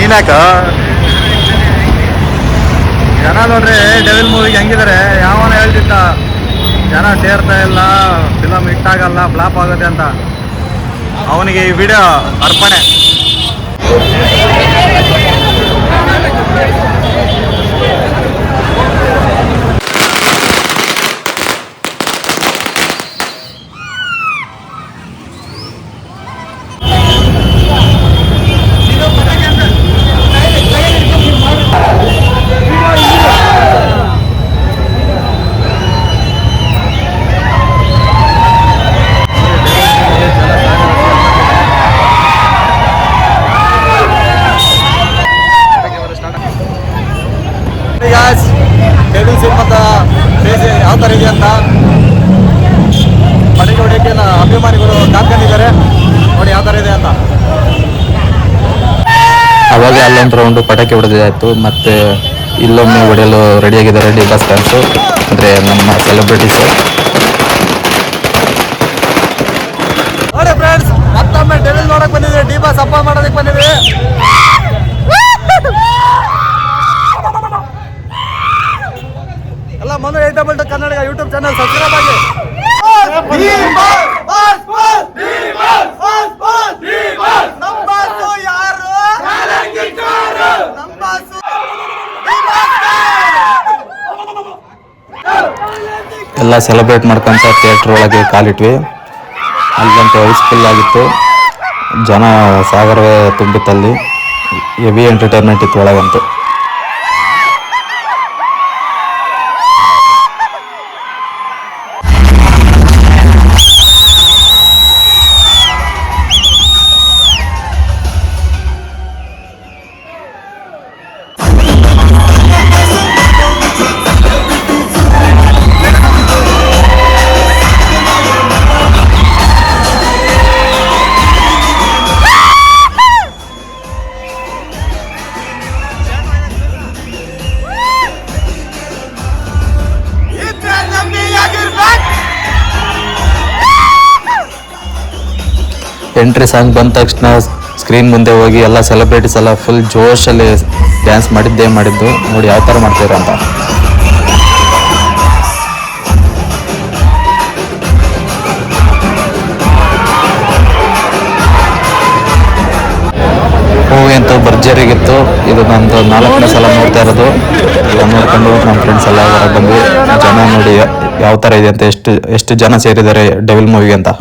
ನೀನಾಕ ಜನ ನೋಡ್ರಿ ಡೆವಿಲ್ ಮೂವಿಗೆ ಹೆಂಗಿದ್ದಾರೆ. ಯಾವನ ಹೇಳ್ತಿದ್ದ ಜನ ಸೇರ್ತಾ ಇಲ್ಲ, ಫಿಲಮ್ ಹಿಟ್ ಆಗಲ್ಲ, ಫ್ಲಾಪ್ ಆಗುತ್ತೆ ಅಂತ. ಅವನಿಗೆ ಈ ವಿಡಿಯೋ ಅರ್ಪಣೆ. ಡೆವಿಲ್ ಸಿನಿಮಾದ ಕ್ರೇಜ್ ಯಾವ ಥರ ಇದೆ ಅಂತ ಪಟಾಕಿ ಹೊಡೆಯೋಕ್ಕೆ ಅಭಿಮಾನಿಗಳು ಕಾದ್ಕೊಂಡಿದ್ದಾರೆ. ನೋಡಿ ಯಾವ ಥರ ಇದೆ ಅಂತ. ಅವಾಗ ಅಲ್ಲೊಂದು ರೌಂಡು ಪಟಾಕಿ ಹೊಡೆದಾಯ್ತು. ಮತ್ತು ಇಲ್ಲೊಮ್ಮೆ ಹೊಡೆಯಲು ರೆಡಿಯಾಗಿದ್ದಾರೆ ಡಿ ಬಾಸ್ ಫ್ಯಾನ್ಸು, ಅಂದರೆ ನಮ್ಮ ಸೆಲೆಬ್ರಿಟೀಸು. ನೋಡಿ ಫ್ರೆಂಡ್ಸ್, ಮತ್ತೊಮ್ಮೆ ಡೆವಿಲ್ ನೋಡಕ್ ಬಂದಿದ್ವಿ, ಡಿ ಬಾಸ್ ಹಬ್ಬ ಮಾಡೋದಕ್ಕೆ ಬಂದಿದ್ವಿ. ಎಲ್ಲ Manu 8 Kannada YouTube channel subscribe ಆಗಿ. ಎಲ್ಲ ಸೆಲೆಬ್ರೇಟ್ ಮಾಡ್ಕೊಂತ ಥಿಯೇಟ್ರ್ ಒಳಗೆ ಕಾಲಿಟ್ವಿ. ಅಲ್ಲಂತೂ ಹೌಸ್ಫುಲ್ ಆಗಿತ್ತು, ಜನ ಸಾಗರವೇ ತುಂಬಿತ್ತಲ್ಲಿ. ಹೆವಿ ಎಂಟರ್ಟೈನ್ಮೆಂಟ್ ಇತ್ತು ಒಳಗಂತೂ. ಎಂಟ್ರಿ ಸಾಂಗ್ ಬಂದ ತಕ್ಷಣ ಸ್ಕ್ರೀನ್ ಮುಂದೆ ಹೋಗಿ ಎಲ್ಲ ಸೆಲೆಬ್ರಿಟೀಸ್ ಎಲ್ಲ ಫುಲ್ ಜೋಶಲ್ಲಿ ಡ್ಯಾನ್ಸ್ ಮಾಡಿದ್ದು. ನೋಡಿ ಯಾವ ಥರ ಮಾಡ್ತಾರೆ ಅಂತ. ಮೂವಿ ಅಂತೂ ಭರ್ಜರಿಗಿತ್ತು. ಇದು ನಂದು 4ನೇ ಸಲ ನೋಡ್ತಾ ಇರೋದು. ಎಲ್ಲ ನೋಡ್ಕೊಂಡು ನಮ್ಮ ಫ್ರೆಂಡ್ಸ್ ಎಲ್ಲ ಹೊರಗೆ ಬಂದ್ವಿ. ಜನ ನೋಡಿ ಯಾವ ಥರ ಇದೆ ಅಂತ, ಎಷ್ಟು ಜನ ಸೇರಿದ್ದಾರೆ ಡೆವಿಲ್ ಮೂವಿಗೆ ಅಂತ.